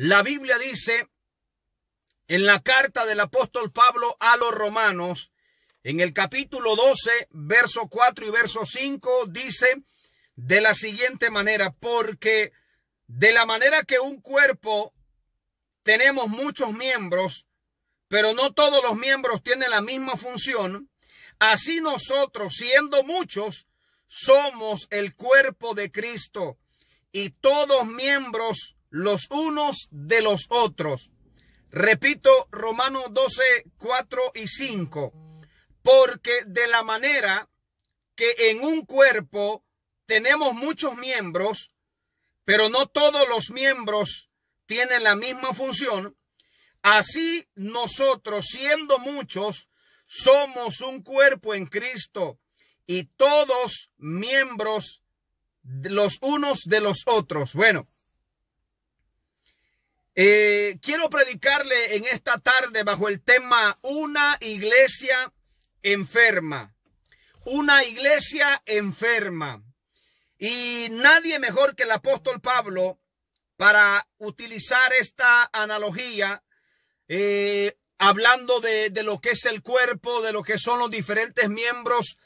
La Biblia dice en la carta del apóstol Pablo a los romanos, en el capítulo 12, verso 4 y verso 5, dice de la siguiente manera: porque de la manera que un cuerpo tenemos muchos miembros, pero no todos los miembros tienen la misma función, así nosotros, siendo muchos, somos el cuerpo de Cristo y todos miembros los unos de los otros. Repito, Romanos 12, 4 y 5. Porque de la manera que en un cuerpo tenemos muchos miembros, pero no todos los miembros tienen la misma función, así nosotros, siendo muchos, somos un cuerpo en Cristo y todos miembros los unos de los otros. Bueno, quiero predicarle en esta tarde bajo el tema una iglesia enferma. Una iglesia enferma. Y nadie mejor que el apóstol Pablo para utilizar esta analogía, hablando de lo que es el cuerpo, de lo que son los diferentes miembros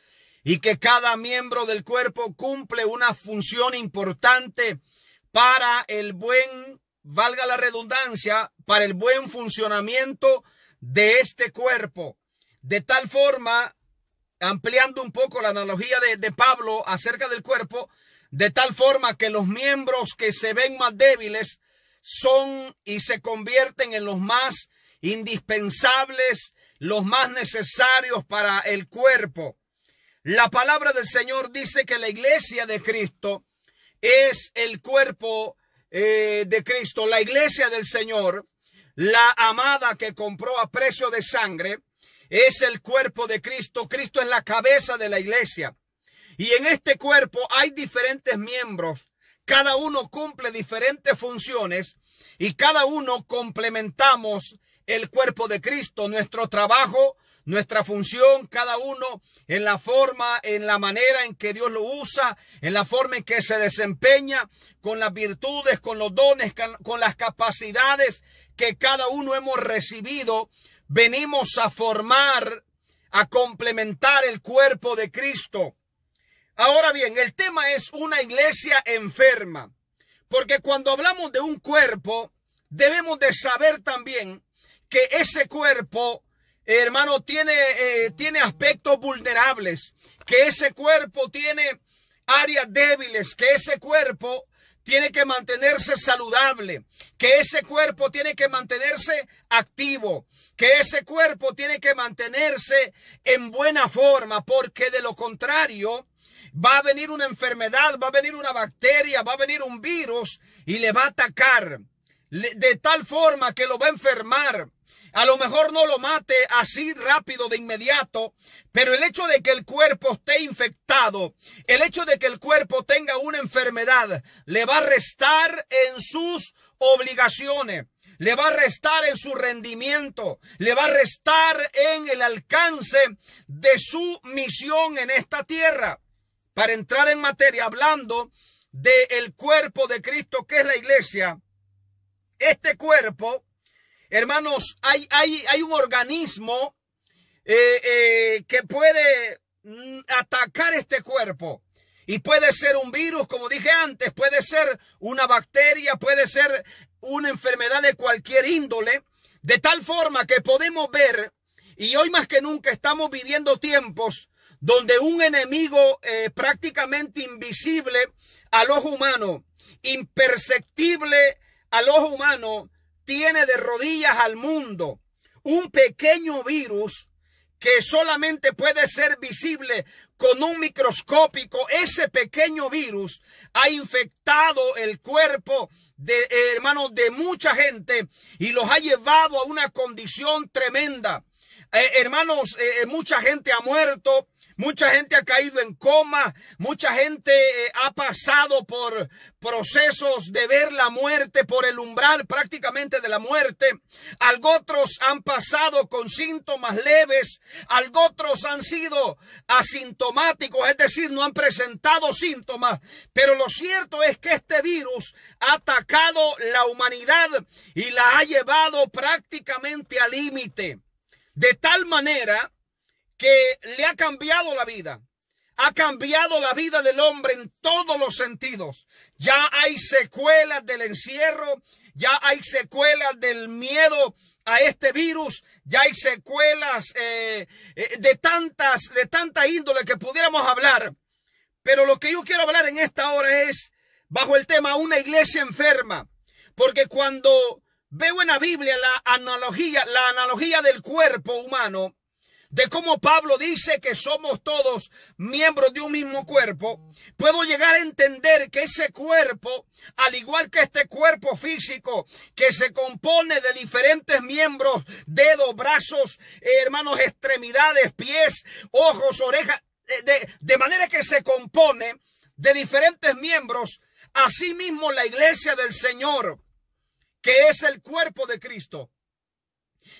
y que cada miembro del cuerpo cumple una función importante para el buen, valga la redundancia, para el buen funcionamiento de este cuerpo. De tal forma, ampliando un poco la analogía de Pablo acerca del cuerpo, de tal forma que los miembros que se ven más débiles son y se convierten en los más indispensables, los más necesarios para el cuerpo. La palabra del Señor dice que la iglesia de Cristo es el cuerpo de Cristo, la iglesia del Señor, la amada que compró a precio de sangre, es el cuerpo de Cristo. Cristo es la cabeza de la iglesia. Y en este cuerpo hay diferentes miembros. Cada uno cumple diferentes funciones y cada uno complementamos el cuerpo de Cristo. Nuestro trabajo, nuestra función, cada uno en la forma, en la manera en que Dios lo usa, en la forma en que se desempeña, con las virtudes, con los dones, con las capacidades que cada uno hemos recibido. Venimos a formar, a complementar el cuerpo de Cristo. Ahora bien, el tema es una iglesia enferma, porque cuando hablamos de un cuerpo, debemos de saber también que ese cuerpo, hermano, tiene aspectos vulnerables, que ese cuerpo tiene áreas débiles, que ese cuerpo tiene que mantenerse saludable, que ese cuerpo tiene que mantenerse activo, que ese cuerpo tiene que mantenerse en buena forma, porque de lo contrario va a venir una enfermedad, va a venir una bacteria, va a venir un virus y le va a atacar de tal forma que lo va a enfermar. A lo mejor no lo mate así rápido de inmediato, pero el hecho de que el cuerpo esté infectado, el hecho de que el cuerpo tenga una enfermedad, le va a restar en sus obligaciones, le va a restar en su rendimiento, le va a restar en el alcance de su misión en esta tierra. Para entrar en materia, hablando del cuerpo de Cristo, que es la iglesia, este cuerpo, hermanos, hay un organismo que puede atacar este cuerpo. Y puede ser un virus, como dije antes, puede ser una bacteria, puede ser una enfermedad de cualquier índole. De tal forma que podemos ver, y hoy más que nunca estamos viviendo tiempos donde un enemigo prácticamente invisible al ojo humano, imperceptible al ojo humano, tiene de rodillas al mundo. Un pequeño virus que solamente puede ser visible con un microscópico. Ese pequeño virus ha infectado el cuerpo de hermanos de mucha gente y los ha llevado a una condición tremenda. Hermanos, mucha gente ha muerto. Mucha gente ha caído en coma, mucha gente ha pasado por procesos de ver la muerte, por el umbral prácticamente de la muerte. Otros han pasado con síntomas leves, otros han sido asintomáticos, es decir, no han presentado síntomas. Pero lo cierto es que este virus ha atacado la humanidad y la ha llevado prácticamente al límite, de tal manera que le ha cambiado la vida. Ha cambiado la vida del hombre en todos los sentidos. Ya hay secuelas del encierro, ya hay secuelas del miedo a este virus, ya hay secuelas de tanta índole que pudiéramos hablar. Pero lo que yo quiero hablar en esta hora es bajo el tema una iglesia enferma. Porque cuando veo en la Biblia la analogía del cuerpo humano, de cómo Pablo dice que somos todos miembros de un mismo cuerpo, puedo llegar a entender que ese cuerpo, al igual que este cuerpo físico, que se compone de diferentes miembros, dedos, brazos, hermanos, extremidades, pies, ojos, orejas, de manera que se compone de diferentes miembros, asimismo la iglesia del Señor, que es el cuerpo de Cristo.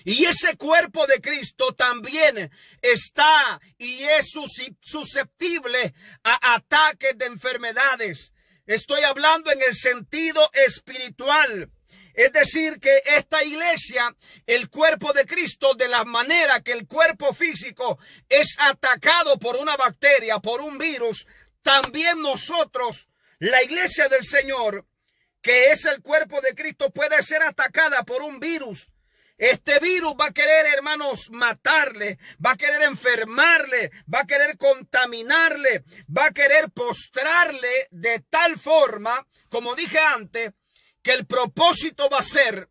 Y ese cuerpo de Cristo también está y es susceptible a ataques de enfermedades. Estoy hablando en el sentido espiritual. Es decir, que esta iglesia, el cuerpo de Cristo, de la manera que el cuerpo físico es atacado por una bacteria, por un virus, también nosotros, la iglesia del Señor, que es el cuerpo de Cristo, puede ser atacada por un virus. Este virus va a querer, hermanos, matarle, va a querer enfermarle, va a querer contaminarle, va a querer postrarle de tal forma, como dije antes, que el propósito va a ser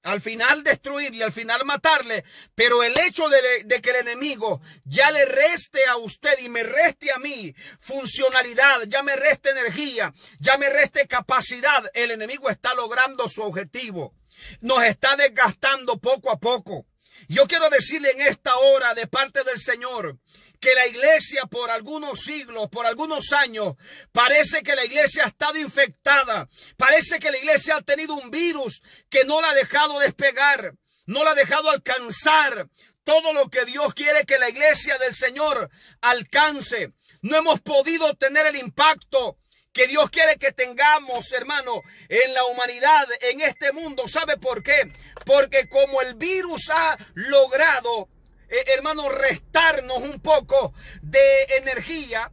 al final destruirle, al final matarle. Pero el hecho de que el enemigo ya le reste a usted y me reste a mí funcionalidad, ya me reste energía, ya me reste capacidad, el enemigo está logrando su objetivo. Nos está desgastando poco a poco. Yo quiero decirle en esta hora de parte del Señor que la iglesia por algunos siglos, por algunos años, parece que la iglesia ha estado infectada. Parece que la iglesia ha tenido un virus que no la ha dejado despegar, no la ha dejado alcanzar todo lo que Dios quiere que la iglesia del Señor alcance. No hemos podido tener el impacto que Dios quiere que tengamos, hermano, en la humanidad, en este mundo. ¿Sabe por qué? Porque como el virus ha logrado, hermano, restarnos un poco de energía,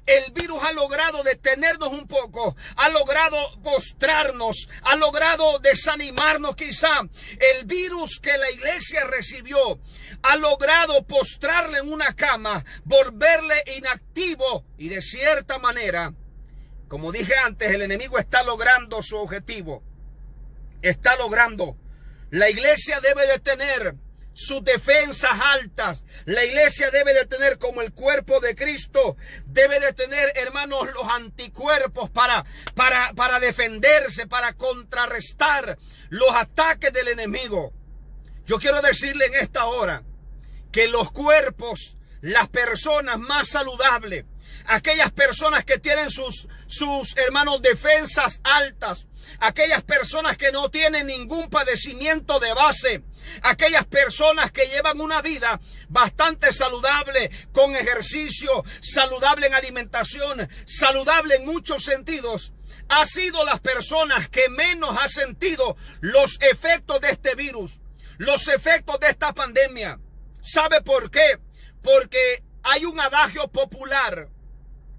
el virus ha logrado detenernos un poco, ha logrado postrarnos, ha logrado desanimarnos quizá. El virus que la iglesia recibió ha logrado postrarle en una cama, volverle inactivo y de cierta manera, como dije antes, el enemigo está logrando su objetivo. Está logrando. La iglesia debe de tener sus defensas altas. La iglesia debe de tener, como el cuerpo de Cristo, debe de tener, hermanos, los anticuerpos para defenderse, para contrarrestar los ataques del enemigo. Yo quiero decirle en esta hora que los cuerpos, las personas más saludables, aquellas personas que tienen sus hermanos defensas altas, aquellas personas que no tienen ningún padecimiento de base, aquellas personas que llevan una vida bastante saludable, con ejercicio, saludable en alimentación, saludable en muchos sentidos, ha sido las personas que menos ha sentido los efectos de este virus, los efectos de esta pandemia. ¿Sabe por qué? Porque hay un adagio popular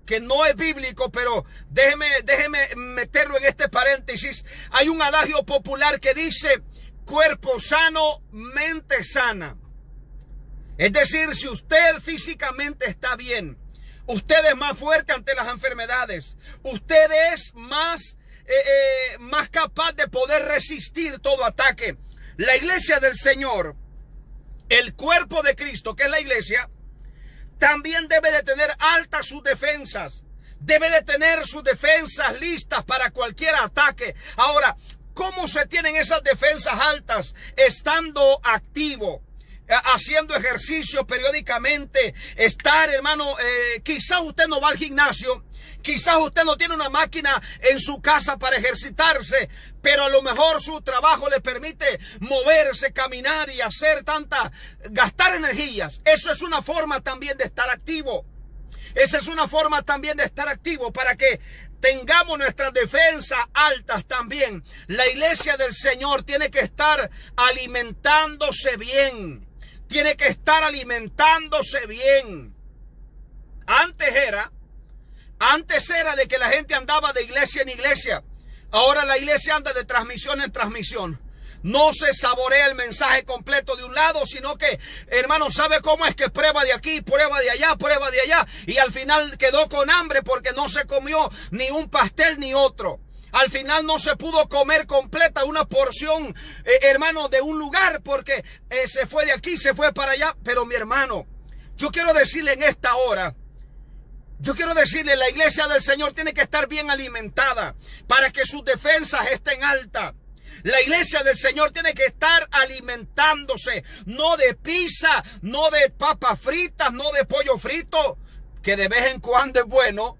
que no es bíblico, pero déjeme meterlo en este paréntesis. Hay un adagio popular que dice: cuerpo sano, mente sana. Es decir, si usted físicamente está bien, usted es más fuerte ante las enfermedades, usted es más capaz de poder resistir todo ataque. La iglesia del Señor, el cuerpo de Cristo, que es la iglesia, también debe de tener altas sus defensas. Debe de tener sus defensas listas para cualquier ataque. Ahora, ¿cómo se tienen esas defensas altas? Estando activo. haciendo ejercicio periódicamente, estar, hermano, quizás usted no va al gimnasio, quizás usted no tiene una máquina en su casa para ejercitarse, pero a lo mejor su trabajo le permite moverse, caminar y hacer gastar energías. Eso es una forma también de estar activo. Esa es una forma también de estar activo para que tengamos nuestras defensas altas también. La iglesia del Señor tiene que estar alimentándose bien. Tiene que estar alimentándose bien. Antes era de que la gente andaba de iglesia en iglesia. Ahora la iglesia anda de transmisión en transmisión. No se saborea el mensaje completo de un lado, sino que, hermano, ¿sabe cómo es que prueba de aquí, prueba de allá, prueba de allá? Y al final quedó con hambre porque no se comió ni un pastel ni otro. Al final no se pudo comer completa una porción, hermano, de un lugar porque se fue de aquí, se fue para allá. Pero mi hermano, yo quiero decirle en esta hora, la iglesia del Señor tiene que estar bien alimentada para que sus defensas estén altas. La iglesia del Señor tiene que estar alimentándose, no de pizza, no de papas fritas, no de pollo frito, que de vez en cuando es bueno.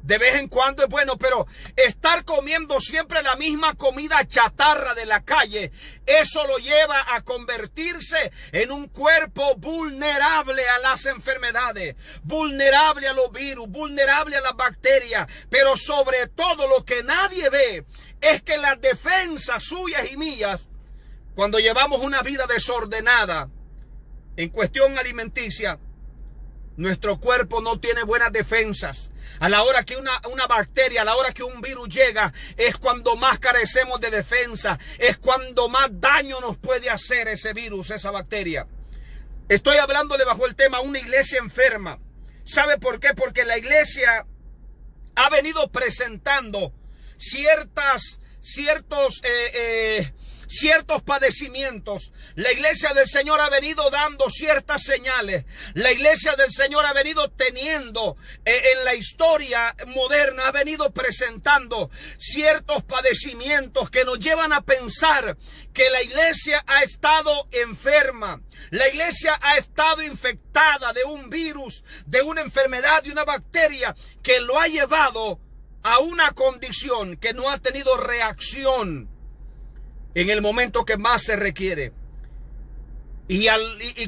De vez en cuando es bueno, pero estar comiendo siempre la misma comida chatarra de la calle, eso lo lleva a convertirse en un cuerpo vulnerable a las enfermedades, vulnerable a los virus, vulnerable a las bacterias, pero sobre todo lo que nadie ve es que las defensas suyas y mías, cuando llevamos una vida desordenada en cuestión alimenticia, nuestro cuerpo no tiene buenas defensas. A la hora que una bacteria, a la hora que un virus llega, es cuando más carecemos de defensa. Es cuando más daño nos puede hacer ese virus, esa bacteria. Estoy hablándole bajo el tema una iglesia enferma. ¿Sabe por qué? Porque la iglesia ha venido presentando ciertos padecimientos. La iglesia del Señor ha venido dando ciertas señales. La iglesia del Señor ha venido teniendo en la historia moderna, ha venido presentando ciertos padecimientos que nos llevan a pensar que la iglesia ha estado enferma. La iglesia ha estado infectada de un virus, de una enfermedad, de una bacteria que lo ha llevado a una condición que no ha tenido reacción en el momento que más se requiere. Y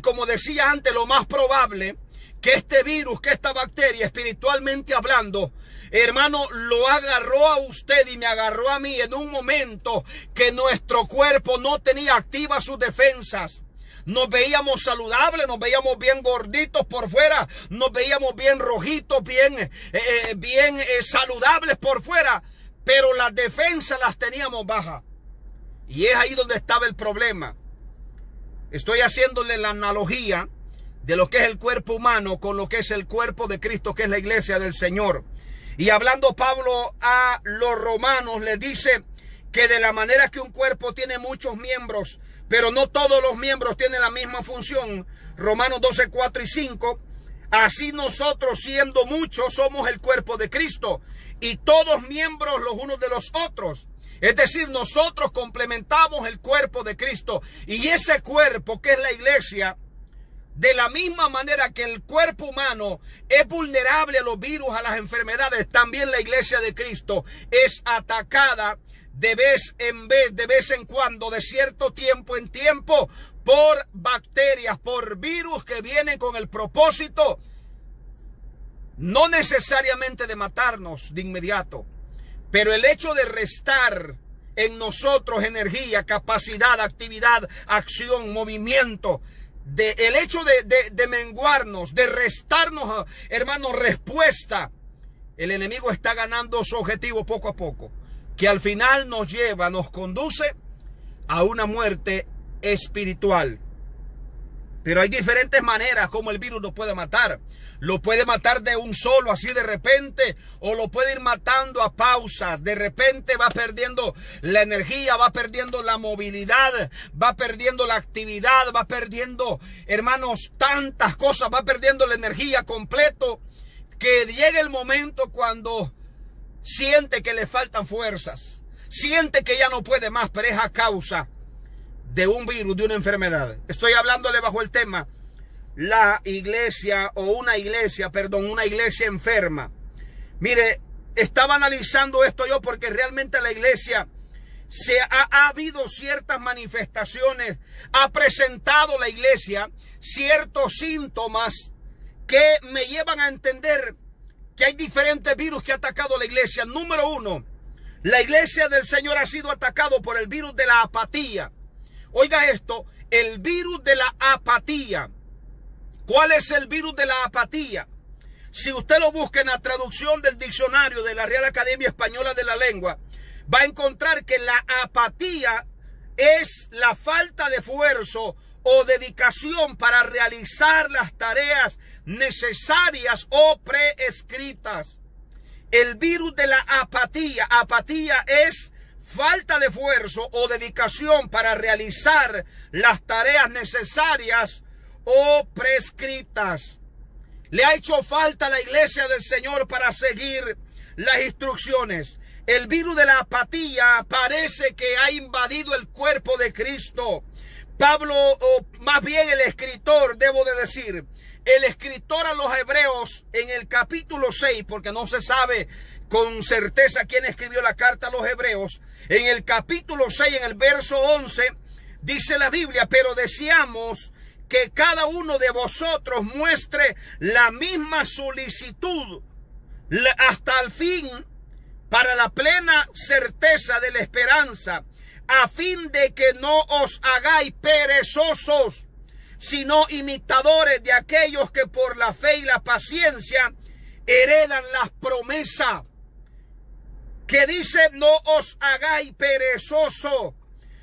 como decía antes, lo más probable que este virus, que esta bacteria, espiritualmente hablando, hermano, lo agarró a usted y me agarró a mí en un momento que nuestro cuerpo no tenía activas sus defensas. Nos veíamos saludables, nos veíamos bien gorditos por fuera, nos veíamos bien rojitos, bien saludables por fuera, pero las defensas las teníamos bajas. Y es ahí donde estaba el problema. Estoy haciéndole la analogía de lo que es el cuerpo humano con lo que es el cuerpo de Cristo, que es la iglesia del Señor. Y hablando Pablo a los romanos, les dice que de la manera que un cuerpo tiene muchos miembros, pero no todos los miembros tienen la misma función. Romanos 12, 4 y 5. Así nosotros, siendo muchos, somos el cuerpo de Cristo y todos miembros los unos de los otros. Es decir, nosotros complementamos el cuerpo de Cristo, y ese cuerpo que es la iglesia, de la misma manera que el cuerpo humano es vulnerable a los virus, a las enfermedades, también la iglesia de Cristo es atacada de vez en cuando, de cierto tiempo en tiempo, por bacterias, por virus que vienen con el propósito no necesariamente de matarnos de inmediato, pero el hecho de restar en nosotros energía, capacidad, actividad, acción, movimiento, el hecho de menguarnos, de restarnos, hermano, respuesta, el enemigo está ganando su objetivo poco a poco, que al final nos conduce a una muerte espiritual. Pero hay diferentes maneras como el virus nos puede matar. Lo puede matar de un solo, así de repente, o lo puede ir matando a pausas. De repente va perdiendo la energía, va perdiendo la movilidad, va perdiendo la actividad, va perdiendo, hermanos, tantas cosas, va perdiendo la energía completo, que llega el momento cuando siente que le faltan fuerzas, siente que ya no puede más, pero es a causa de un virus, de una enfermedad. Estoy hablándole bajo el tema una iglesia enferma. Mire, estaba analizando esto yo porque realmente la iglesia ha habido ciertas manifestaciones, ha presentado la iglesia ciertos síntomas que me llevan a entender que hay diferentes virus que han atacado a la iglesia. Número uno, la iglesia del Señor ha sido atacado por el virus de la apatía. Oiga esto, el virus de la apatía. ¿Cuál es el virus de la apatía? Si usted lo busca en la traducción del diccionario de la Real Academia Española de la Lengua, va a encontrar que la apatía es la falta de esfuerzo o dedicación para realizar las tareas necesarias o prescritas. El virus de la apatía. Apatía es falta de esfuerzo o dedicación para realizar las tareas necesarias o prescritas. Le ha hecho falta a la iglesia del Señor para seguir las instrucciones. El virus de la apatía parece que ha invadido el cuerpo de Cristo. Pablo, o más bien el escritor, debo de decir, el escritor a los Hebreos en el capítulo 6, porque no se sabe con certeza quién escribió la carta a los Hebreos, en el capítulo 6, en el verso 11, dice la Biblia: pero deseamos que cada uno de vosotros muestre la misma solicitud hasta el fin, para la plena certeza de la esperanza, a fin de que no os hagáis perezosos, sino imitadores de aquellos que por la fe y la paciencia heredan las promesas. Que dice: no os hagáis perezosos.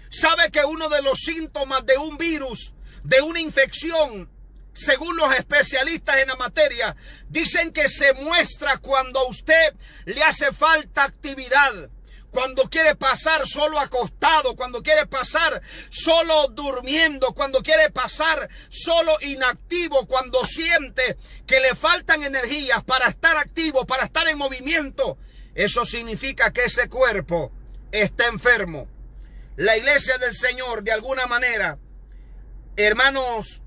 ¿Sabe que uno de los síntomas de un virus, de una infección, según los especialistas en la materia, dicen que se muestra cuando a usted le hace falta actividad, cuando quiere pasar solo acostado, cuando quiere pasar solo durmiendo, cuando quiere pasar solo inactivo, cuando siente que le faltan energías para estar activo, para estar en movimiento? Eso significa que ese cuerpo está enfermo. La iglesia del Señor, de alguna manera, hermanos,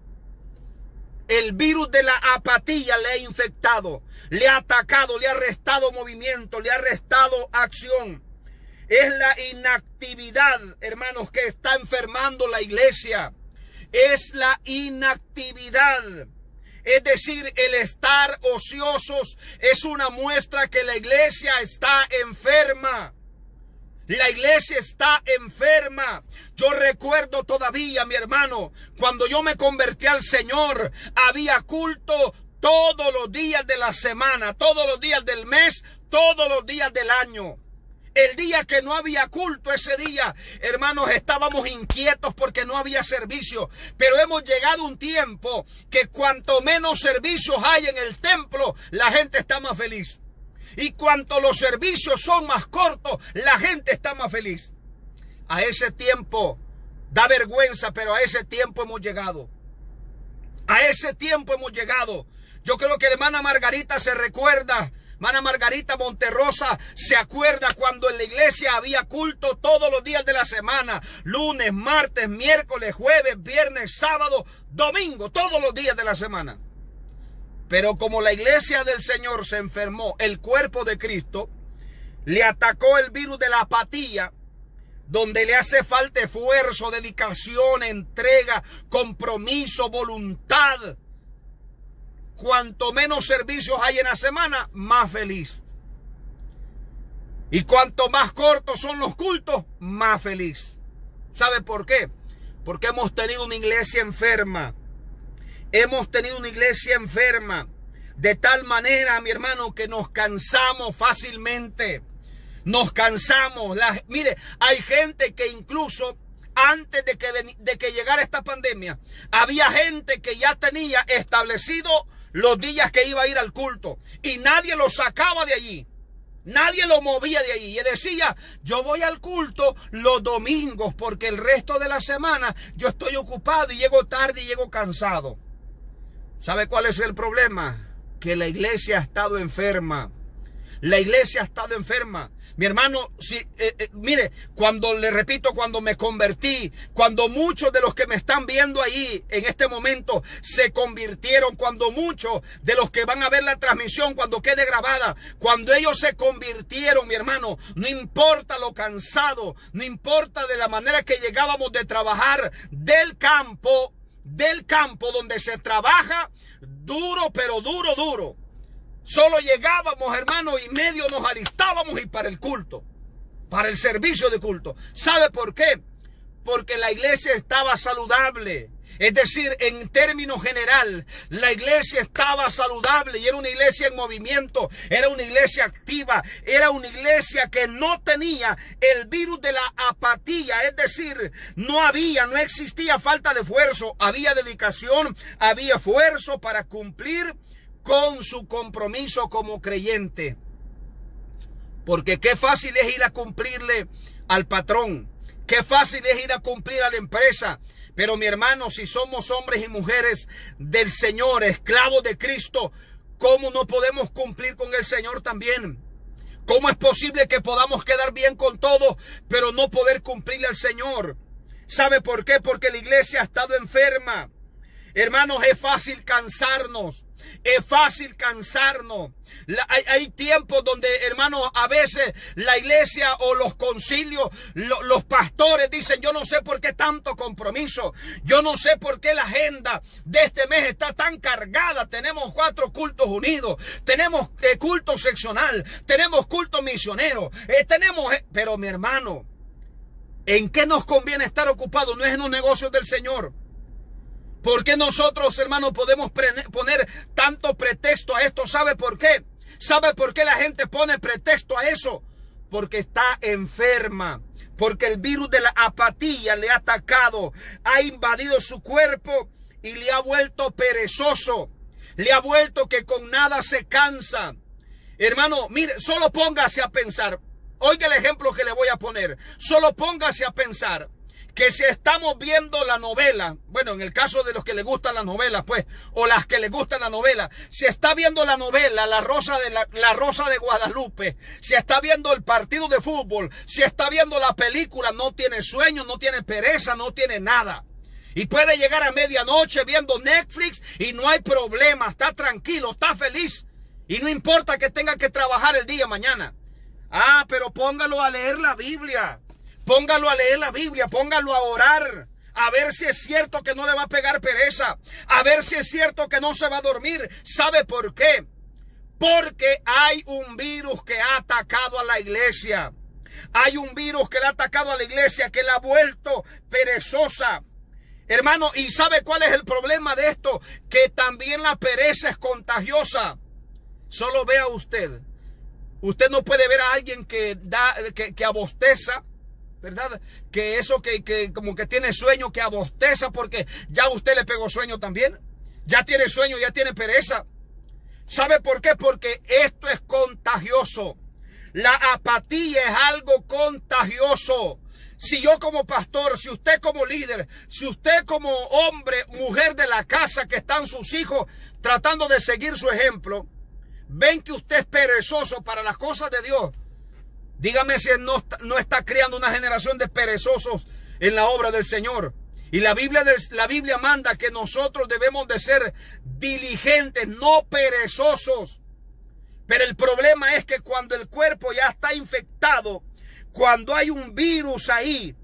el virus de la apatía le ha infectado, le ha atacado, le ha restado movimiento, le ha restado acción. Es la inactividad, hermanos, que está enfermando la iglesia. Es la inactividad. Es decir, el estar ociosos es una muestra que la iglesia está enferma. La iglesia está enferma. Yo recuerdo todavía, mi hermano, cuando yo me convertí al Señor, había culto todos los días de la semana, todos los días del mes, todos los días del año. El día que no había culto, ese día, hermanos, estábamos inquietos porque no había servicio. Pero hemos llegado a un tiempo que cuanto menos servicios hay en el templo, la gente está más feliz. Y cuanto los servicios son más cortos, la gente está más feliz. A ese tiempo da vergüenza, pero a ese tiempo hemos llegado. A ese tiempo hemos llegado. Yo creo que la hermana Margarita se recuerda, hermana Margarita Monterrosa se acuerda cuando en la iglesia había culto todos los días de la semana. Lunes, martes, miércoles, jueves, viernes, sábado, domingo, todos los días de la semana. Pero como la iglesia del Señor se enfermó, el cuerpo de Cristo, le atacó el virus de la apatía, donde le hace falta esfuerzo, dedicación, entrega, compromiso, voluntad. Cuanto menos servicios hay en la semana, más feliz. Y cuanto más cortos son los cultos, más feliz. ¿Sabe por qué? Porque hemos tenido una iglesia enferma. Hemos tenido una iglesia enferma. De tal manera, mi hermano, que nos cansamos fácilmente. Nos cansamos. Mire, hay gente que incluso antes de que llegara esta pandemia, había gente que ya tenía establecido los días que iba a ir al culto. Y nadie lo sacaba de allí. Nadie lo movía de allí. Y decía: yo voy al culto los domingos porque el resto de la semana yo estoy ocupado y llego tarde y llego cansado. ¿Sabe cuál es el problema? Que la iglesia ha estado enferma. La iglesia ha estado enferma. Mi hermano, mire, le repito, cuando me convertí, cuando muchos de los que me están viendo ahí en este momento se convirtieron, cuando muchos de los que van a ver la transmisión cuando quede grabada, cuando ellos se convirtieron, mi hermano, no importa lo cansado, no importa de la manera que llegábamos de trabajar del campo donde se trabaja duro, pero duro. Solo llegábamos, hermano, y medio nos alistábamos y para el culto, para el servicio de culto. ¿Sabe por qué? Porque la iglesia estaba saludable. Es decir, en términos general, la iglesia estaba saludable y era una iglesia en movimiento, era una iglesia activa, era una iglesia que no tenía el virus de la apatía. Es decir, no existía falta de esfuerzo, había dedicación, había esfuerzo para cumplir con su compromiso como creyente. Porque qué fácil es ir a cumplirle al patrón, qué fácil es ir a cumplir a la empresa. Pero mi hermano, si somos hombres y mujeres del Señor, esclavos de Cristo, ¿cómo no podemos cumplir con el Señor también? ¿Cómo es posible que podamos quedar bien con todo, pero no poder cumplirle al Señor? ¿Sabe por qué? Porque la iglesia ha estado enferma. Hermanos, es fácil cansarnos. Es fácil cansarnos. Hay tiempos donde, hermanos, a veces la iglesia o los concilios, los pastores dicen: yo no sé por qué tanto compromiso. Yo no sé por qué la agenda de este mes está tan cargada. Tenemos 4 cultos unidos. Tenemos culto seccional. Tenemos culto misionero. Pero mi hermano, ¿en qué nos conviene estar ocupados? No es en los negocios del Señor. ¿Por qué nosotros, hermanos, podemos poner tanto pretexto a esto? ¿Sabe por qué? ¿Sabe por qué la gente pone pretexto a eso? Porque está enferma. Porque el virus de la apatía le ha atacado. Ha invadido su cuerpo y le ha vuelto perezoso. Le ha vuelto que con nada se cansa. Hermano, mire, solo póngase a pensar. Oiga el ejemplo que le voy a poner. Solo póngase a pensar que si estamos viendo la novela, bueno, en el caso de los que les gustan las novelas, pues, o las que les gustan la novela, si está viendo la novela La Rosa de Guadalupe, si está viendo el partido de fútbol, si está viendo la película, no tiene sueño, no tiene pereza, no tiene nada. Y puede llegar a medianoche viendo Netflix y no hay problema, está tranquilo, está feliz. Y no importa que tenga que trabajar el día mañana. Ah, pero póngalo a leer la Biblia. Póngalo a leer la Biblia, póngalo a orar, a ver si es cierto que no le va a pegar pereza, a ver si es cierto que no se va a dormir. ¿Sabe por qué? Porque hay un virus que ha atacado a la iglesia. Hay un virus que le ha atacado a la iglesia, que la ha vuelto perezosa. Hermano, ¿y sabe cuál es el problema de esto? Que también la pereza es contagiosa. Solo vea usted. Usted no puede ver a alguien que abosteza, ¿verdad? Que eso que como que tiene sueño, que abosteza porque ya usted le pegó sueño también. Ya tiene sueño, ya tiene pereza. ¿Sabe por qué? Porque esto es contagioso. La apatía es algo contagioso. Si yo como pastor, si usted como líder, si usted como hombre, mujer de la casa que están sus hijos tratando de seguir su ejemplo, ven que usted es perezoso para las cosas de Dios, dígame si no está creando una generación de perezosos en la obra del Señor. Y la Biblia manda que nosotros debemos de ser diligentes, no perezosos. Pero el problema es que cuando el cuerpo ya está infectado, cuando hay un virus ahí,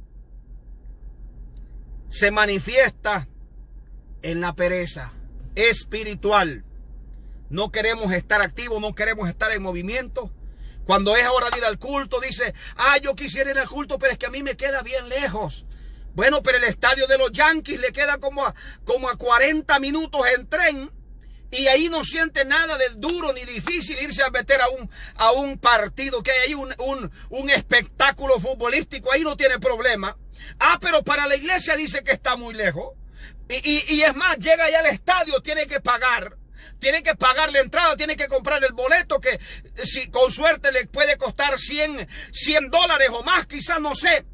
se manifiesta en la pereza espiritual. No queremos estar activos, no queremos estar en movimiento. Cuando es hora de ir al culto, dice: yo quisiera ir al culto, pero es que a mí me queda bien lejos. Bueno, pero el estadio de los Yankees le queda como a 40 minutos en tren. Y ahí no siente nada de duro ni difícil irse a meter a un partido, que hay ahí un espectáculo futbolístico. Ahí no tiene problema. Pero para la iglesia dice que está muy lejos. Y es más, llega allá al estadio, tiene que pagar. Tiene que pagar la entrada, tiene que comprar el boleto, que si con suerte le puede costar $100 o más, quizás, no sé.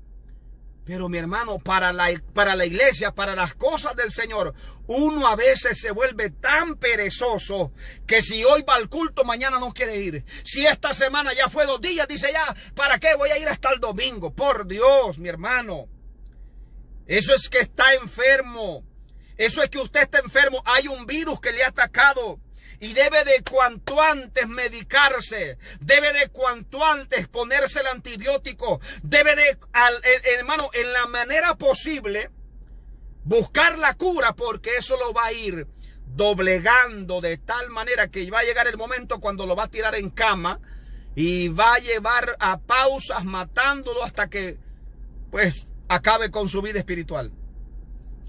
Pero mi hermano, para la iglesia, para las cosas del Señor, uno a veces se vuelve tan perezoso que si hoy va al culto, mañana no quiere ir. Si esta semana ya fue 2 días, dice ya, ¿para qué voy a ir hasta el domingo? Por Dios, mi hermano. Eso es que está enfermo. Eso es que usted está enfermo. Hay un virus que le ha atacado. Y debe de cuanto antes medicarse, debe de cuanto antes ponerse el antibiótico, debe de, hermano, en la manera posible, buscar la cura, porque eso lo va a ir doblegando de tal manera que va a llegar el momento cuando lo va a tirar en cama y va a llevar a pausas matándolo hasta que, pues, acabe con su vida espiritual.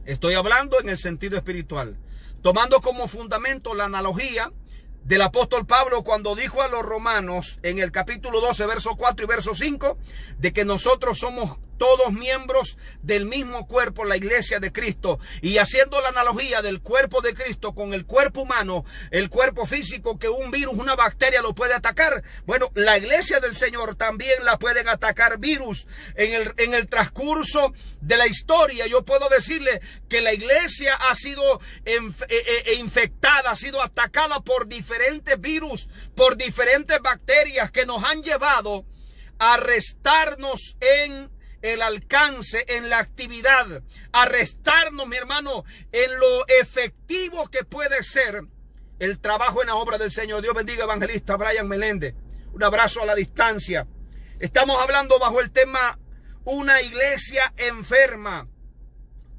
Estoy hablando en el sentido espiritual. Tomando como fundamento la analogía del apóstol Pablo cuando dijo a los romanos en el capítulo 12, verso 4 y verso 5, de que nosotros somos todos miembros del mismo cuerpo, la iglesia de Cristo. Y haciendo la analogía del cuerpo de Cristo con el cuerpo humano, el cuerpo físico, que un virus, una bacteria lo puede atacar. Bueno, la iglesia del Señor también la pueden atacar virus. En el transcurso de la historia, yo puedo decirle que la iglesia ha sido infectada, ha sido atacada por diferentes virus, por diferentes bacterias que nos han llevado a restarnos en el alcance, en la actividad, a restarnos, mi hermano, en lo efectivo que puede ser el trabajo en la obra del Señor. Dios bendiga, evangelista Brian Meléndez. Un abrazo a la distancia. Estamos hablando bajo el tema una iglesia enferma.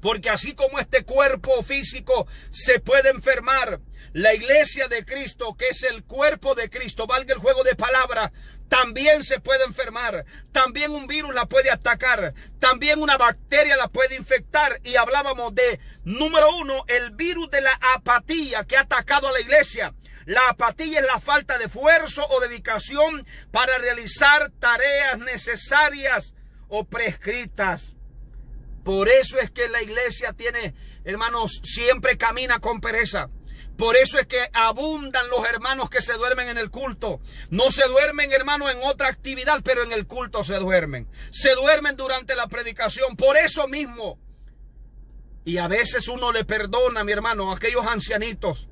Porque así como este cuerpo físico se puede enfermar, la iglesia de Cristo, que es el cuerpo de Cristo, valga el juego de palabras, también se puede enfermar. También un virus la puede atacar. También una bacteria la puede infectar. Y hablábamos de, número 1, el virus de la apatía que ha atacado a la iglesia. La apatía es la falta de esfuerzo o dedicación para realizar tareas necesarias o prescritas. Por eso es que la iglesia tiene, hermanos, siempre camina con pereza. Por eso es que abundan los hermanos que se duermen en el culto. No se duermen, hermanos, en otra actividad, pero en el culto se duermen. Se duermen durante la predicación. Por eso mismo. Y a veces uno le perdona, mi hermano, a aquellos ancianitos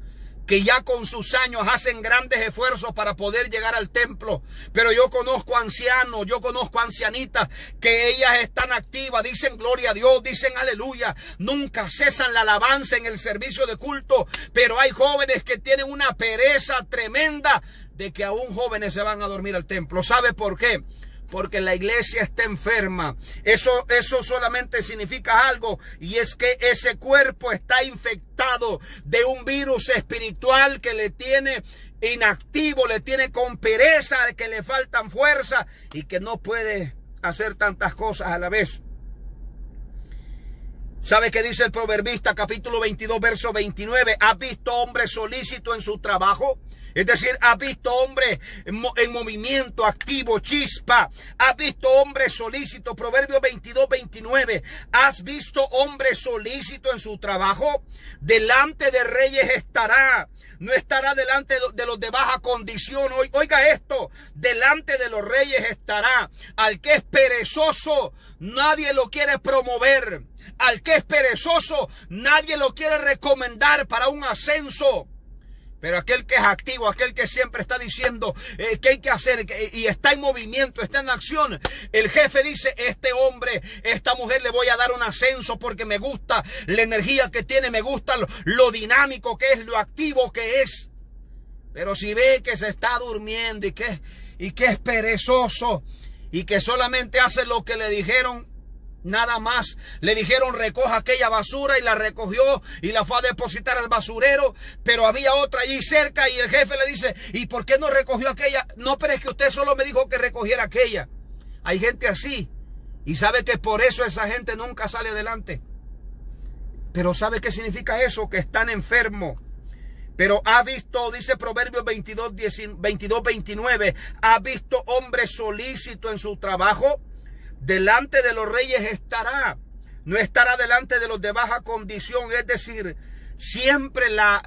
que ya con sus años hacen grandes esfuerzos para poder llegar al templo. Pero yo conozco ancianos, yo conozco ancianitas que ellas están activas, dicen gloria a Dios, dicen aleluya, nunca cesan la alabanza en el servicio de culto. Pero hay jóvenes que tienen una pereza tremenda de que aún jóvenes se van a dormir al templo. ¿Sabe por qué? Porque la iglesia está enferma. Eso solamente significa algo, y es que ese cuerpo está infectado de un virus espiritual que le tiene inactivo, le tiene con pereza, que le faltan fuerza y que no puede hacer tantas cosas a la vez. ¿Sabe qué dice el proverbista, capítulo 22, verso 29? ¿Has visto hombre solícito en su trabajo? Es decir, has visto hombre en movimiento, activo, chispa. Has visto hombre solícito. Proverbio 22, 29. ¿Has visto hombre solícito en su trabajo? Delante de reyes estará. No estará delante de los de baja condición. Oiga esto. Delante de los reyes estará. Al que es perezoso, nadie lo quiere promover. Al que es perezoso, nadie lo quiere recomendar para un ascenso. Pero aquel que es activo, aquel que siempre está diciendo qué hay que hacer y está en movimiento, está en acción. El jefe dice, este hombre, esta mujer le voy a dar un ascenso porque me gusta la energía que tiene, me gusta lo dinámico que es, lo activo que es. Pero si ve que se está durmiendo y que es perezoso y que solamente hace lo que le dijeron, nada más. Le dijeron recoja aquella basura y la recogió y la fue a depositar al basurero, pero había otra allí cerca y el jefe le dice, ¿y por qué no recogió aquella? No, pero es que usted solo me dijo que recogiera aquella. Hay gente así y sabe que por eso esa gente nunca sale adelante. Pero ¿sabe qué significa eso? Que están enfermos. Pero ha visto, dice Proverbios 22, 29, ha visto hombre solícito en su trabajo. Delante de los reyes estará, no estará delante de los de baja condición. Es decir, Siempre la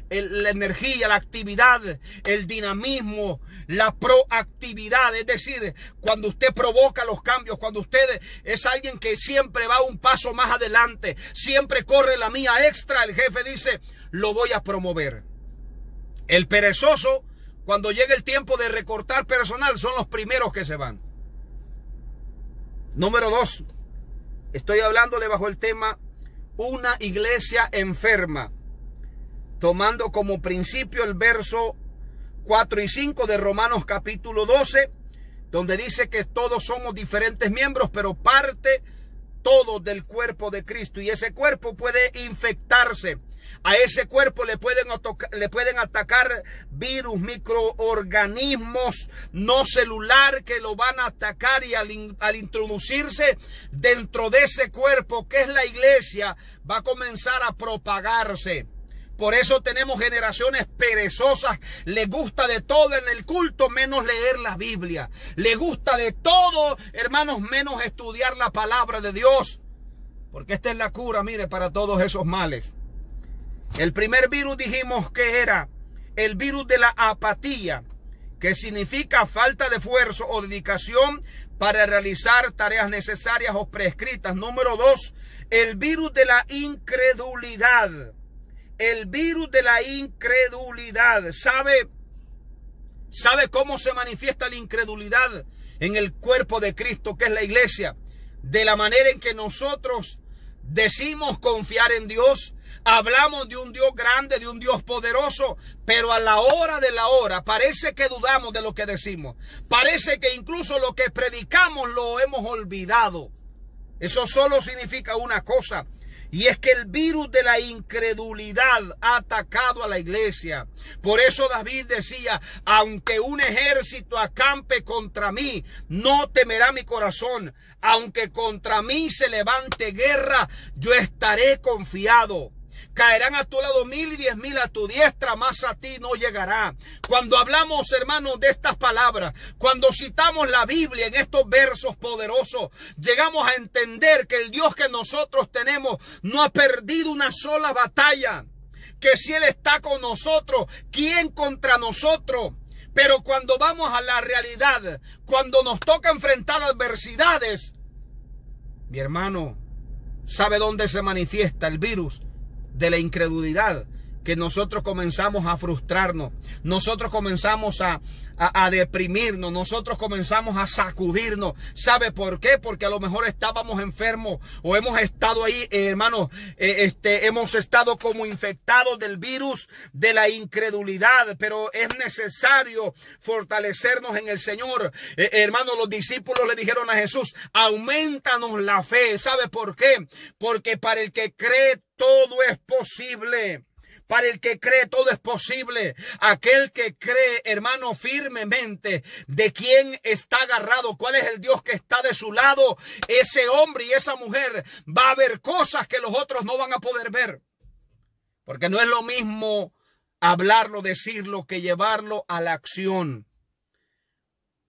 energía, la actividad, el dinamismo, la proactividad. Es decir, cuando usted provoca los cambios, cuando usted es alguien que siempre va un paso más adelante, siempre corre la mía extra, el jefe dice, lo voy a promover. El perezoso, cuando llega el tiempo de recortar personal, son los primeros que se van. Número 2. Estoy hablándole bajo el tema una iglesia enferma, tomando como principio el verso 4 y 5 de Romanos capítulo 12, donde dice que todos somos diferentes miembros, pero parte todos del cuerpo de Cristo. Y ese cuerpo puede infectarse. A ese cuerpo le pueden atacar virus, microorganismos no celular que lo van a atacar, y al introducirse dentro de ese cuerpo que es la iglesia, va a comenzar a propagarse. Por eso tenemos generaciones perezosas. Le gusta de todo en el culto menos leer la Biblia. Le gusta de todo, hermanos, menos estudiar la palabra de Dios. Porque esta es la cura, mire, para todos esos males. El primer virus dijimos que era el virus de la apatía, que significa falta de esfuerzo o dedicación para realizar tareas necesarias o prescritas. Número 2, el virus de la incredulidad. El virus de la incredulidad. ¿Sabe cómo se manifiesta la incredulidad en el cuerpo de Cristo, que es la iglesia? De la manera en que nosotros decimos confiar en Dios, hablamos de un Dios grande, de un Dios poderoso, pero a la hora de la hora parece que dudamos de lo que decimos. Parece que incluso lo que predicamos lo hemos olvidado. Eso solo significa una cosa, y es que el virus de la incredulidad ha atacado a la iglesia. Por eso David decía, aunque un ejército acampe contra mí, no temerá mi corazón. Aunque contra mí se levante guerra, yo estaré confiado. Caerán a tu lado 1000 y 10,000 a tu diestra, mas a ti no llegará. Cuando hablamos, hermanos, de estas palabras, cuando citamos la Biblia en estos versos poderosos, llegamos a entender que el Dios que nosotros tenemos no ha perdido una sola batalla. Que si Él está con nosotros, ¿quién contra nosotros? Pero cuando vamos a la realidad, cuando nos toca enfrentar adversidades, mi hermano, ¿sabe dónde se manifiesta el virus de la incredulidad? Que nosotros comenzamos a frustrarnos, nosotros comenzamos a deprimirnos, nosotros comenzamos a sacudirnos. ¿Sabe por qué? Porque a lo mejor estábamos enfermos o hemos estado ahí, hermanos, hemos estado como infectados del virus de la incredulidad, pero es necesario fortalecernos en el Señor. Hermanos, los discípulos le dijeron a Jesús, aumentanos la fe. ¿Sabe por qué? Porque para el que cree todo es posible. Para el que cree todo es posible. Aquel que cree, hermano, firmemente de quién está agarrado, cuál es el Dios que está de su lado, ese hombre y esa mujer va a ver cosas que los otros no van a poder ver. Porque no es lo mismo hablarlo, decirlo, que llevarlo a la acción.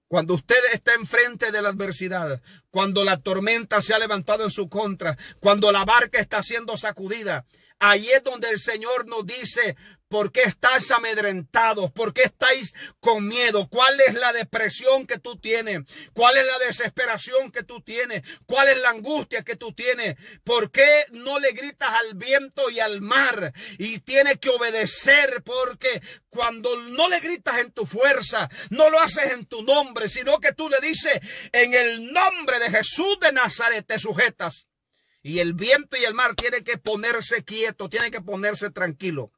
Cuando usted está enfrente de la adversidad, cuando la tormenta se ha levantado en su contra, cuando la barca está siendo sacudida, ahí es donde el Señor nos dice, ¿por qué estáis amedrentados? ¿Por qué estáis con miedo? ¿Cuál es la depresión que tú tienes? ¿Cuál es la desesperación que tú tienes? ¿Cuál es la angustia que tú tienes? ¿Por qué no le gritas al viento y al mar? Y tienes que obedecer, porque cuando no le gritas en tu fuerza, no lo haces en tu nombre, sino que tú le dices, en el nombre de Jesús de Nazaret te sujetas. Y el viento y el mar tienen que ponerse quieto, tienen que ponerse tranquilo.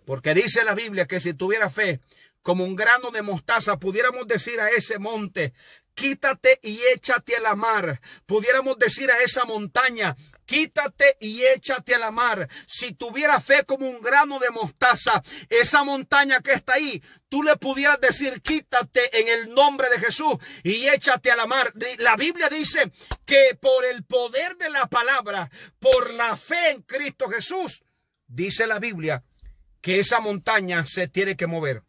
Porque dice la Biblia que si tuviera fe como un grano de mostaza, pudiéramos decir a ese monte, quítate y échate a la mar. Pudiéramos decir a esa montaña, quítate y échate a la mar. Si tuviera fe como un grano de mostaza, esa montaña que está ahí, tú le pudieras decir, quítate en el nombre de Jesús y échate a la mar. La Biblia dice que por el poder de la palabra, por la fe en Cristo Jesús, dice la Biblia que esa montaña se tiene que mover.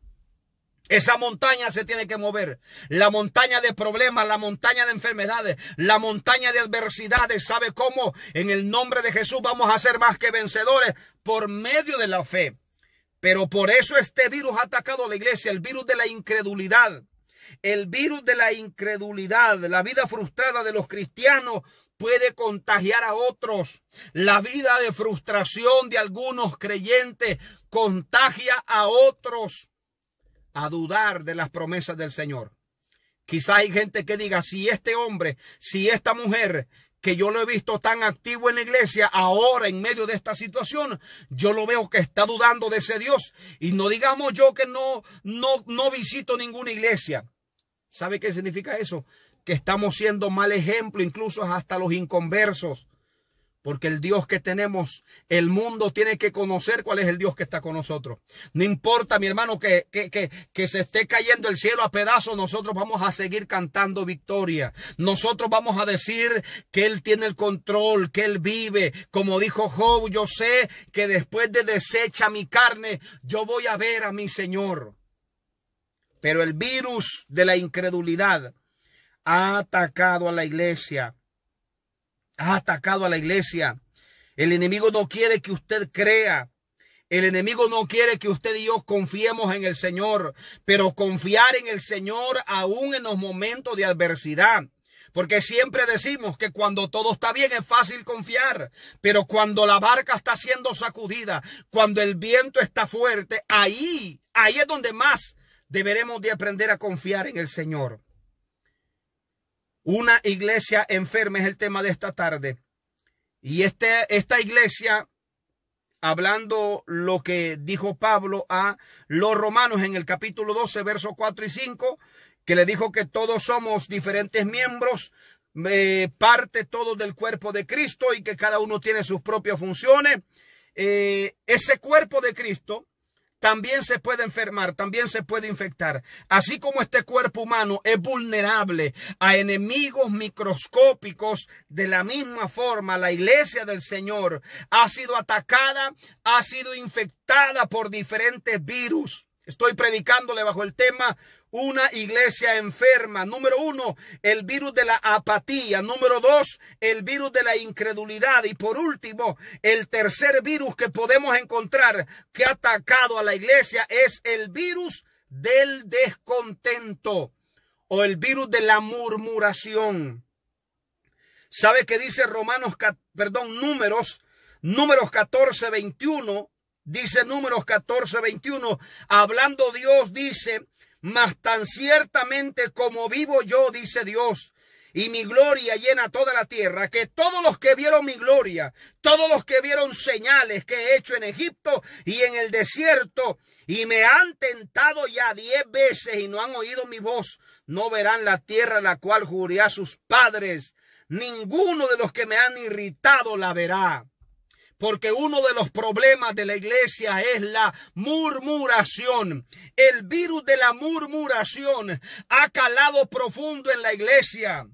Esa montaña se tiene que mover. La montaña de problemas, la montaña de enfermedades, la montaña de adversidades. ¿Sabe cómo? En el nombre de Jesús vamos a ser más que vencedores por medio de la fe. Pero por eso este virus ha atacado a la iglesia, el virus de la incredulidad. El virus de la incredulidad, la vida frustrada de los cristianos puede contagiar a otros. La vida de frustración de algunos creyentes contagia a otros a dudar de las promesas del Señor. Quizá hay gente que diga, si este hombre, si esta mujer, que yo lo he visto tan activo en la iglesia, ahora en medio de esta situación, yo lo veo que está dudando de ese Dios. Y no digamos yo que no visito ninguna iglesia. ¿Sabe qué significa eso? Que estamos siendo mal ejemplo, incluso hasta los inconversos. Porque el Dios que tenemos, el mundo tiene que conocer cuál es el Dios que está con nosotros. No importa, mi hermano, que se esté cayendo el cielo a pedazos, nosotros vamos a seguir cantando victoria. Nosotros vamos a decir que Él tiene el control, que Él vive. Como dijo Job, yo sé que después de deshecha mi carne, yo voy a ver a mi Señor. Pero el virus de la incredulidad ha atacado a la iglesia. Ha atacado a la iglesia. El enemigo no quiere que usted crea. El enemigo no quiere que usted y yo confiemos en el Señor. Pero confiar en el Señor aún en los momentos de adversidad. Porque siempre decimos que cuando todo está bien es fácil confiar. Pero cuando la barca está siendo sacudida, cuando el viento está fuerte, ahí es donde más deberemos de aprender a confiar en el Señor. Una iglesia enferma es el tema de esta tarde. Y esta iglesia, hablando lo que dijo Pablo a los romanos en el capítulo 12, versos 4 y 5, que le dijo que todos somos diferentes miembros, parte todos del cuerpo de Cristo y que cada uno tiene sus propias funciones. Ese cuerpo de Cristo también se puede enfermar, también se puede infectar. Así como este cuerpo humano es vulnerable a enemigos microscópicos, de la misma forma la iglesia del Señor ha sido atacada, ha sido infectada por diferentes virus. Estoy predicándole bajo el tema una iglesia enferma. Número 1, el virus de la apatía. Número 2, el virus de la incredulidad. Y por último, el tercer virus que podemos encontrar que ha atacado a la iglesia es el virus del descontento o el virus de la murmuración. ¿Sabe qué dice Números 14, 21? Dice Números 14, 21, hablando Dios, dice: mas tan ciertamente como vivo yo, dice Dios, y mi gloria llena toda la tierra, que todos los que vieron mi gloria, todos los que vieron señales que he hecho en Egipto y en el desierto, y me han tentado ya 10 veces y no han oído mi voz, no verán la tierra la cual juré a sus padres. Ninguno de los que me han irritado la verá. Porque uno de los problemas de la iglesia es la murmuración. El virus de la murmuración ha calado profundo en la iglesia.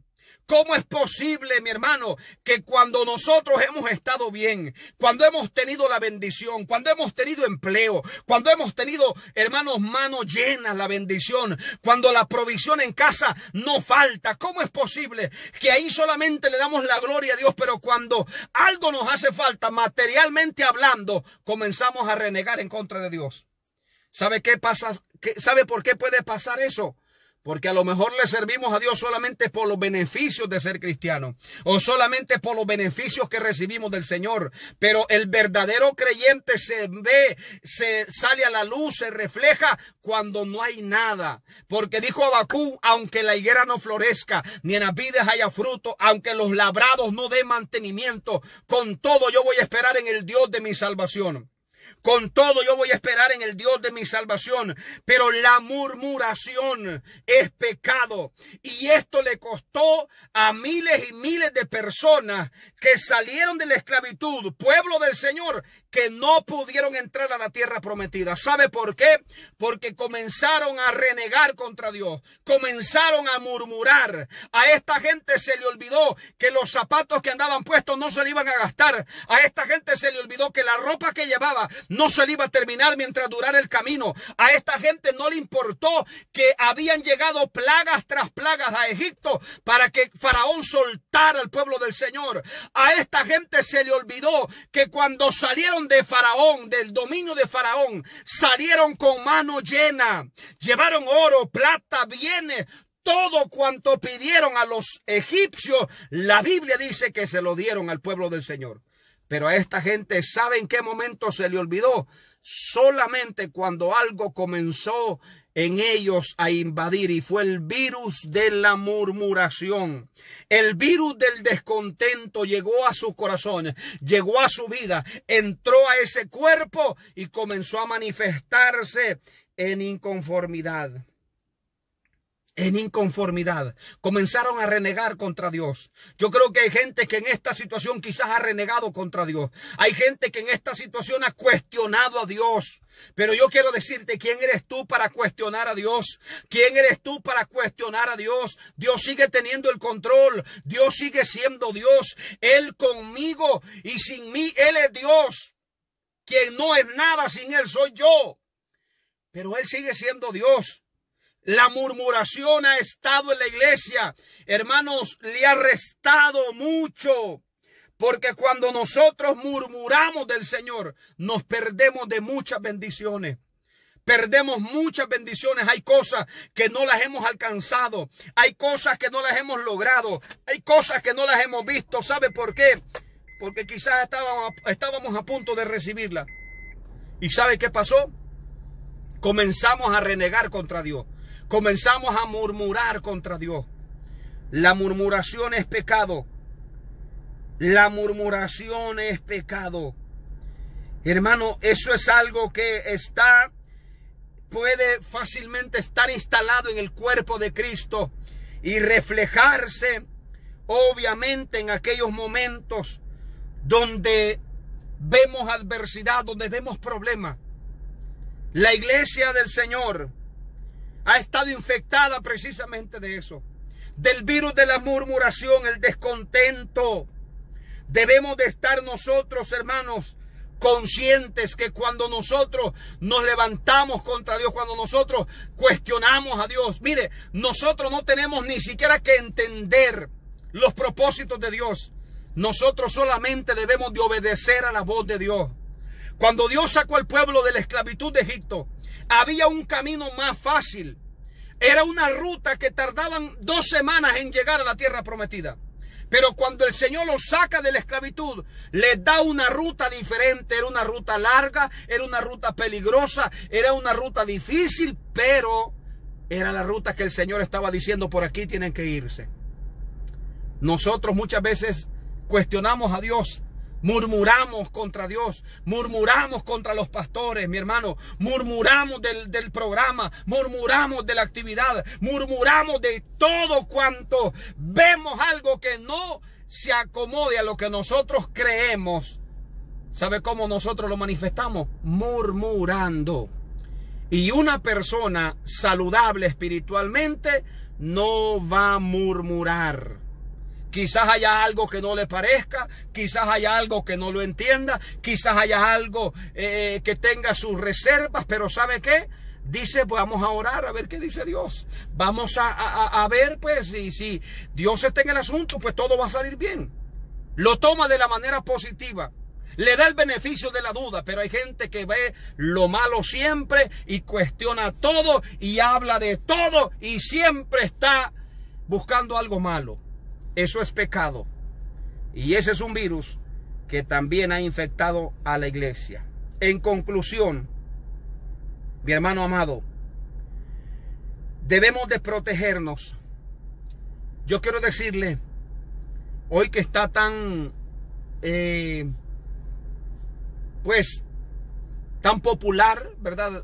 ¿Cómo es posible, mi hermano, que cuando nosotros hemos estado bien, cuando hemos tenido la bendición, cuando hemos tenido empleo, cuando hemos tenido, hermanos, manos llenas la bendición, cuando la provisión en casa no falta, cómo es posible que ahí solamente le damos la gloria a Dios, pero cuando algo nos hace falta, materialmente hablando, comenzamos a renegar en contra de Dios? ¿Sabe qué pasa? ¿Sabe por qué puede pasar eso? Porque a lo mejor le servimos a Dios solamente por los beneficios de ser cristiano, o solamente por los beneficios que recibimos del Señor. Pero el verdadero creyente se sale a la luz, se refleja cuando no hay nada. Porque dijo Habacuc: aunque la higuera no florezca, ni en las vides haya fruto, aunque los labrados no den mantenimiento, con todo yo voy a esperar en el Dios de mi salvación. Con todo yo voy a esperar en el Dios de mi salvación. Pero la murmuración es pecado. Y esto le costó a miles y miles de personas que salieron de la esclavitud, pueblo del Señor, que no pudieron entrar a la tierra prometida. ¿Sabe por qué? Porque comenzaron a renegar contra Dios. Comenzaron a murmurar. A esta gente se le olvidó que los zapatos que andaban puestos no se le iban a gastar. A esta gente se le olvidó que la ropa que llevaba no se le iba a terminar mientras durara el camino. A esta gente no le importó que habían llegado plagas tras plagas a Egipto para que Faraón soltara al pueblo del Señor. A esta gente se le olvidó que cuando salieron de Faraón, del dominio de Faraón, salieron con mano llena. Llevaron oro, plata, bienes. Todo cuanto pidieron a los egipcios, la Biblia dice que se lo dieron al pueblo del Señor. Pero a esta gente, ¿sabe en qué momento se le olvidó? Solamente cuando algo comenzó en ellos a invadir, y fue el virus de la murmuración. El virus del descontento llegó a sus corazones, llegó a su vida, entró a ese cuerpo y comenzó a manifestarse en inconformidad. En inconformidad, comenzaron a renegar contra Dios. Yo creo que hay gente que en esta situación quizás ha renegado contra Dios. Hay gente que en esta situación ha cuestionado a Dios. Pero yo quiero decirte, ¿quién eres tú para cuestionar a Dios? ¿Quién eres tú para cuestionar a Dios? Dios sigue teniendo el control. Dios sigue siendo Dios. Él conmigo y sin mí, Él es Dios. Quien no es nada, sin Él soy yo. Pero Él sigue siendo Dios. La murmuración ha estado en la iglesia, hermanos, le ha restado mucho, porque cuando nosotros murmuramos del Señor, nos perdemos de muchas bendiciones. Perdemos muchas bendiciones. Hay cosas que no las hemos alcanzado. Hay cosas que no las hemos logrado. Hay cosas que no las hemos visto. ¿Sabe por qué? Porque quizás estábamos a punto de recibirla. ¿Y sabe qué pasó? Comenzamos a renegar contra Dios. Comenzamos a murmurar contra Dios. La murmuración es pecado. La murmuración es pecado. Hermano, eso es algo que puede fácilmente estar instalado en el cuerpo de Cristo y reflejarse, obviamente, en aquellos momentos donde vemos adversidad, donde vemos problemas. La iglesia del Señor ha estado infectada precisamente de eso, del virus de la murmuración, el descontento. Debemos de estar nosotros, hermanos, conscientes que cuando nosotros nos levantamos contra Dios, cuando nosotros cuestionamos a Dios, mire, nosotros no tenemos ni siquiera que entender los propósitos de Dios. Nosotros solamente debemos de obedecer a la voz de Dios. Cuando Dios sacó al pueblo de la esclavitud de Egipto, había un camino más fácil. Era una ruta que tardaban 2 semanas en llegar a la tierra prometida. Pero cuando el Señor los saca de la esclavitud, les da una ruta diferente. Era una ruta larga, era una ruta peligrosa, era una ruta difícil, pero era la ruta que el Señor estaba diciendo: por aquí tienen que irse. Nosotros muchas veces cuestionamos a Dios. Murmuramos contra Dios, murmuramos contra los pastores, mi hermano, murmuramos del programa, murmuramos de la actividad, murmuramos de todo cuanto vemos algo que no se acomode a lo que nosotros creemos. ¿Sabe cómo nosotros lo manifestamos? Murmurando. Y una persona saludable espiritualmente no va a murmurar. Quizás haya algo que no le parezca, quizás haya algo que no lo entienda, quizás haya algo que tenga sus reservas, pero ¿sabe qué? Dice, pues vamos a orar a ver qué dice Dios. Vamos a ver, pues, si Dios está en el asunto, pues todo va a salir bien. Lo toma de la manera positiva. Le da el beneficio de la duda, pero hay gente que ve lo malo siempre y cuestiona todo y habla de todo y siempre está buscando algo malo. Eso es pecado. Y ese es un virus que también ha infectado a la iglesia. En conclusión, mi hermano amado, debemos de protegernos. Yo quiero decirle, hoy que está tan, tan popular, ¿verdad?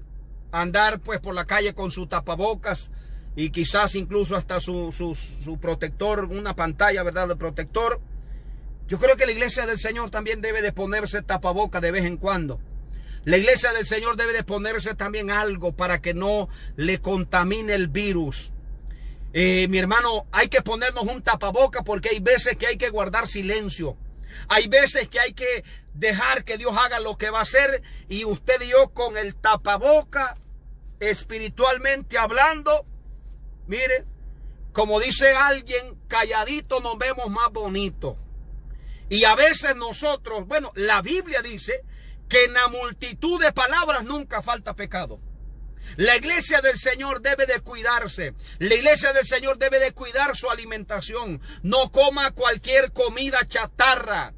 Andar pues por la calle con su tapabocas, y quizás incluso hasta su protector, una pantalla, ¿verdad?, de protector. Yo creo que la iglesia del Señor también debe de ponerse tapaboca de vez en cuando. La iglesia del Señor debe de ponerse también algo para que no le contamine el virus. Mi hermano, hay que ponernos un tapaboca porque hay veces que hay que guardar silencio. Hay veces que hay que dejar que Dios haga lo que va a hacer, y usted y yo con el tapaboca, espiritualmente hablando, mire, como dice alguien, calladito nos vemos más bonitos. Y a veces nosotros, bueno, la Biblia dice que en la multitud de palabras nunca falta pecado. La iglesia del Señor debe de cuidarse. La iglesia del Señor debe de cuidar su alimentación. No coma cualquier comida chatarra.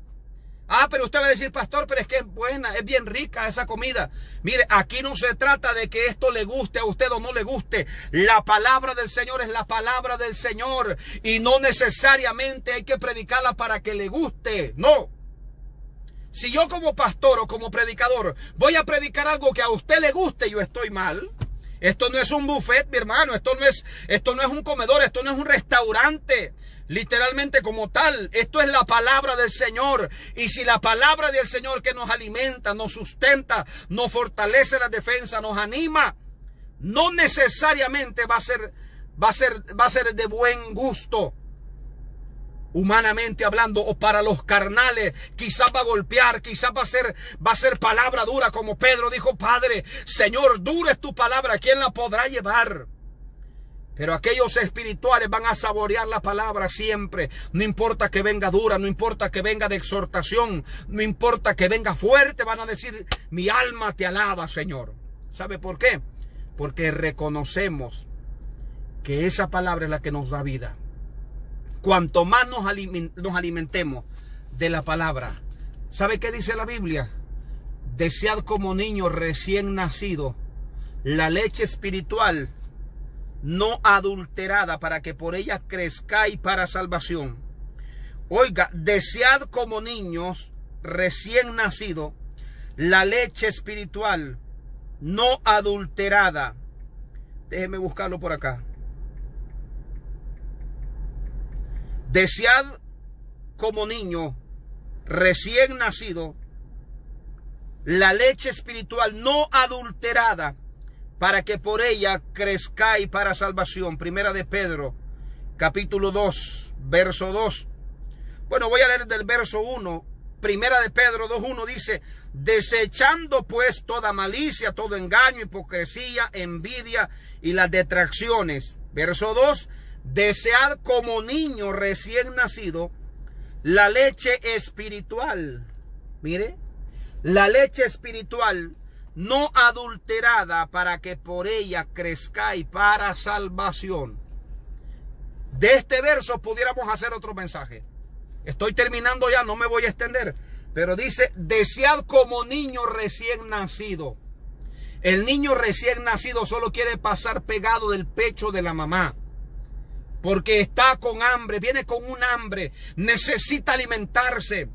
Ah, pero usted va a decir, pastor, pero es que es buena, es bien rica esa comida. Mire, aquí no se trata de que esto le guste a usted o no le guste. La palabra del Señor es la palabra del Señor, y no necesariamente hay que predicarla para que le guste. No. Si yo como pastor o como predicador voy a predicar algo que a usted le guste, yo estoy mal. Esto no es un buffet, mi hermano. Esto no es un comedor. Esto no es un restaurante. Literalmente como tal, esto es la palabra del Señor. Y si la palabra del Señor, que nos alimenta, nos sustenta, nos fortalece la defensa, nos anima, no necesariamente va a ser de buen gusto. Humanamente hablando, o para los carnales, quizás va a golpear, quizás va a ser palabra dura, como Pedro dijo: Padre, Señor, dura es tu palabra, ¿quién la podrá llevar? Pero aquellos espirituales van a saborear la palabra siempre. No importa que venga dura, no importa que venga de exhortación, no importa que venga fuerte, van a decir: mi alma te alaba, Señor. ¿Sabe por qué? Porque reconocemos que esa palabra es la que nos da vida. Cuanto más nos alimentemos de la palabra. ¿Sabe qué dice la Biblia? Desead como niño recién nacido la leche espiritual no adulterada, para que por ella crezcáis para salvación. Oiga, desead como niños recién nacido la leche espiritual no adulterada. Déjeme buscarlo por acá. Desead como niño recién nacido la leche espiritual no adulterada, para que por ella crezcáis para salvación. Primera de Pedro, capítulo 2, verso 2. Bueno, voy a leer del verso 1. Primera de Pedro 2:1 dice: desechando pues toda malicia, todo engaño, hipocresía, envidia y las detracciones. Verso 2: desead como niño recién nacido la leche espiritual. Mire, la leche espiritual no adulterada, para que por ella crezcáis para salvación. De este verso pudiéramos hacer otro mensaje. Estoy terminando ya, no me voy a extender. Pero dice: desead como niño recién nacido. El niño recién nacido solo quiere pasar pegado del pecho de la mamá, porque está con hambre, viene con un hambre, necesita alimentarse.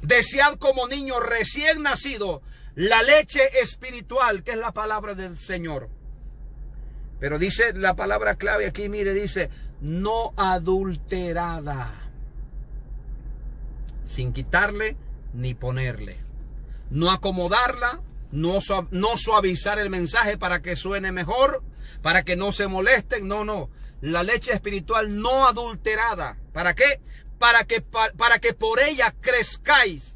Desead como niño recién nacido la leche espiritual, que es la palabra del Señor. Pero dice la palabra clave aquí, mire, dice: no adulterada, sin quitarle ni ponerle. No acomodarla, no suavizar el mensaje para que suene mejor, para que no se molesten. No. La leche espiritual no adulterada. ¿Para qué? Para que por ella crezcáis.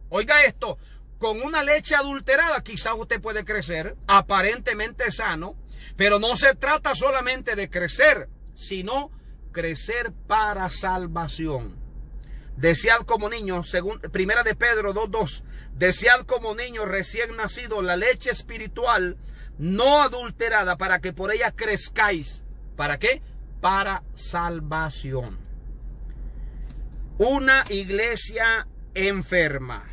Oiga esto: con una leche adulterada quizás usted puede crecer aparentemente sano, pero no se trata solamente de crecer, sino crecer para salvación. Desead como niños, según Primera de Pedro 2:2, desead como niños recién nacidos la leche espiritual no adulterada, para que por ella crezcáis. ¿Para qué? Para salvación. Una iglesia enferma,